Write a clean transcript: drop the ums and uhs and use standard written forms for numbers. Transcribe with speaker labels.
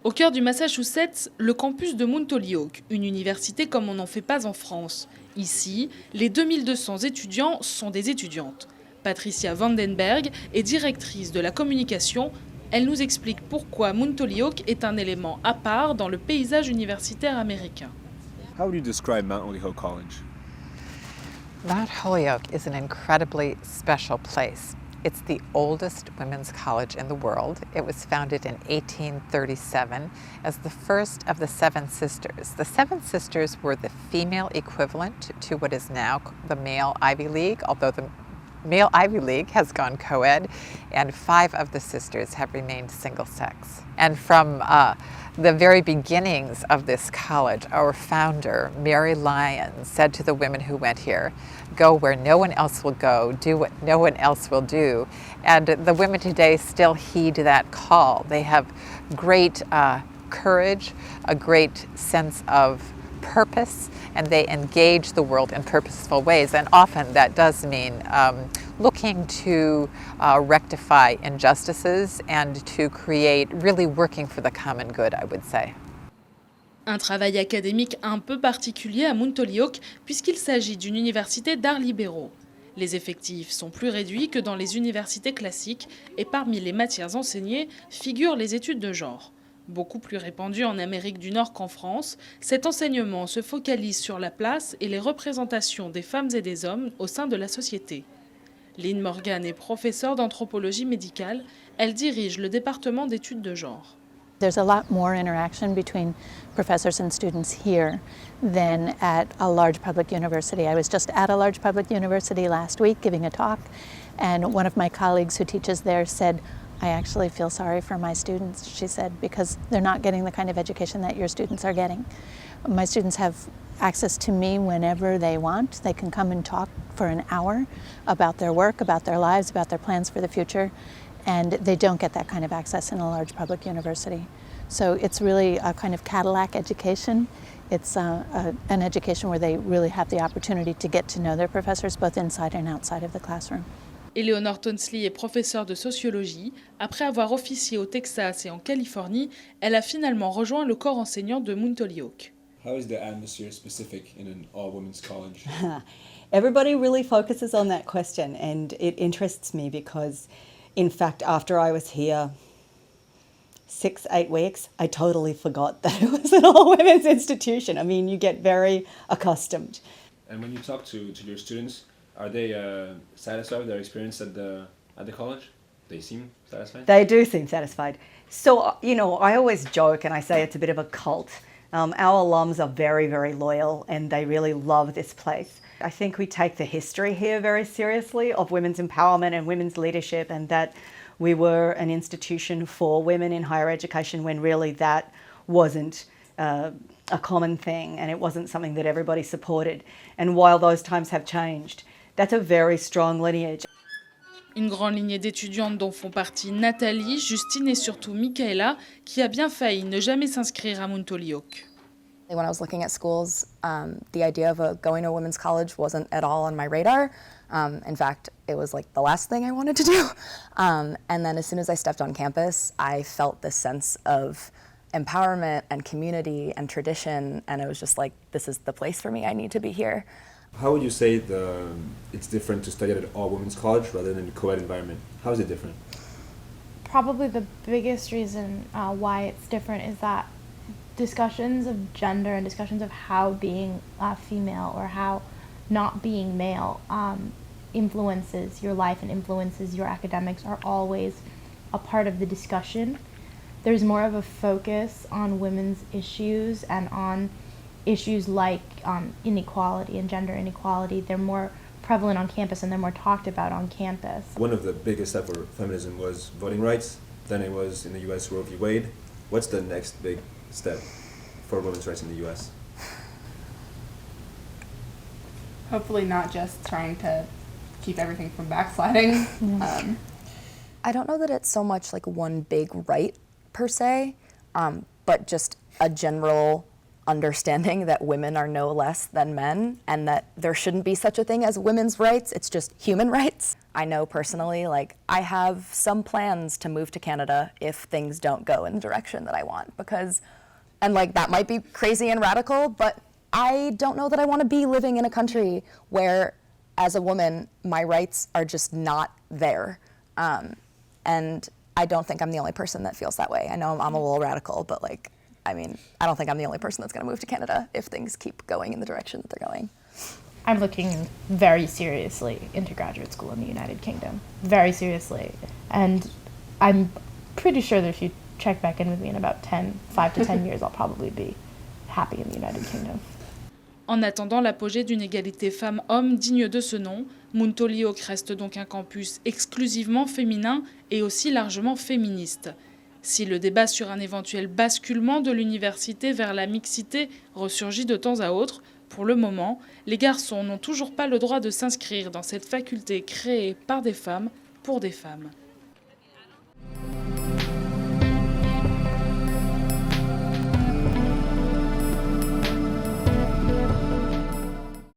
Speaker 1: Au cœur du Massachusetts, le campus de Holyoke, une université comme on n'en fait pas en France. Ici, les 2200 étudiants sont des étudiantes. Patricia Vandenberg est directrice de la communication. Elle nous explique pourquoi Holyoke est un élément à part dans le paysage universitaire américain.
Speaker 2: How would you describe Mount Holyoke College?
Speaker 3: Mount Holyoke is an incredibly special place. It's the oldest women's college in the world. It was founded in 1837 as the first of the Seven Sisters. The Seven Sisters were the female equivalent to what is now the male Ivy League, although the male Ivy League has gone co-ed, and 5 of the sisters have remained single-sex. And from the very beginnings of this college, our founder, Mary Lyons, said to the women who went here, "Go where no one else will go, do what no one else will do." And the women today still heed that call. They have great courage, a great sense of purpose, and they engage the world in purposeful ways. And often that does mean looking to rectify injustices and to create, really working for the common good, I would say.
Speaker 1: Un travail académique un peu particulier à Holyoke puisqu'il s'agit d'une université d'arts libéraux. Les effectifs sont plus réduits que dans les universités classiques et parmi les matières enseignées figurent les études de genre. Beaucoup plus répandu en Amérique du Nord qu'en France, cet enseignement se focalise sur la place et les représentations des femmes et des hommes au sein de la société. Lynn Morgan est professeure d'anthropologie médicale. Elle dirige le département d'études de genre.
Speaker 4: There's a lot more interaction between professors and students here than at a large public university. I was just at a large public university last week giving a talk, and one of my colleagues who teaches there said, "I actually feel sorry for my students," she said, because they're not getting the kind of education that your students are getting. My students have access to me whenever they want. They can come and talk for an hour about their work, about their lives, about their plans for the future, and they don't get that kind of access in a large public university. So it's really a kind of Cadillac education. It's an education where they really have the opportunity to get to know their professors both inside and outside of the classroom.
Speaker 1: Eleanor Tonsley est professeure de sociologie. Après avoir officié au Texas et en Californie, elle a finalement rejoint le corps enseignant de Holyoke.
Speaker 2: How is the atmosphere specific in an all-women's college?
Speaker 5: Everybody really focuses on that question, and it interests me because, in fact, after I was here 6-8 weeks, I totally forgot that it was an all-women's institution. I mean, you get very accustomed.
Speaker 2: And when you talk to your students, are they satisfied with their experience at the college? They seem satisfied?
Speaker 5: They do seem satisfied. So, you know, I always joke and I say it's a bit of a cult. Our alums are very, very loyal and they really love this place. I think we take the history here very seriously of women's empowerment and women's leadership, and that we were an institution for women in higher education when really that wasn't a common thing and it wasn't something that everybody supported. And while those times have changed, that's a very strong lineage.
Speaker 1: Une grande lignée d'étudiantes dont font partie Nathalie, Justine et surtout Michaela, qui a bien failli ne jamais s'inscrire à Holyoke.
Speaker 6: When I was looking at schools, the idea of going to a women's college wasn't at all on my radar. In fact, it was like the last thing I wanted to do. And then as soon as I stepped on campus, I felt this sense of empowerment and community and tradition, and it was just like, this is the place for me, I need to be here.
Speaker 2: How would you say it's different to study at an all-women's college rather than a co-ed environment? How is it different?
Speaker 7: Probably the biggest reason why it's different is that discussions of gender and discussions of how being female or how not being male influences your life and influences your academics are always a part of the discussion. There's more of a focus on women's issues and on issues like inequality and gender inequality. They're more prevalent on campus and they're more talked about on campus.
Speaker 2: One of the biggest steps for feminism was voting rights. Then it was in the U.S. Roe v. Wade. What's the next big step for women's rights in the U.S.?
Speaker 8: Hopefully not just trying to keep everything from backsliding.
Speaker 6: I don't know that it's so much like one big right per se, but just a general understanding that women are no less than men and that there shouldn't be such a thing as women's rights, it's just human rights. I know personally, like, I have some plans to move to Canada if things don't go in the direction that I want, because, and like, that might be crazy and radical, but I don't know that I want to be living in a country where, as a woman, my rights are just not there. And I don't think I'm the only person that feels that way. I know I'm a little radical, but like, I mean, I don't think I'm the only person that's going to move to Canada if things keep going in the direction that they're going.
Speaker 7: I'm looking very seriously into graduate school in the United Kingdom, very seriously. And I'm pretty sure that if you check back in with me in about 5 to 10 years, I'll probably be happy in the United Kingdom.
Speaker 1: En attendant l'apogée d'une égalité femmes-hommes digne de ce nom, Mount Holyoke reste donc un campus exclusivement féminin et aussi largement féministe. Si le débat sur un éventuel basculement de l'université vers la mixité ressurgit de temps à autre, pour le moment, les garçons n'ont toujours pas le droit de s'inscrire dans cette faculté créée par des femmes pour des femmes.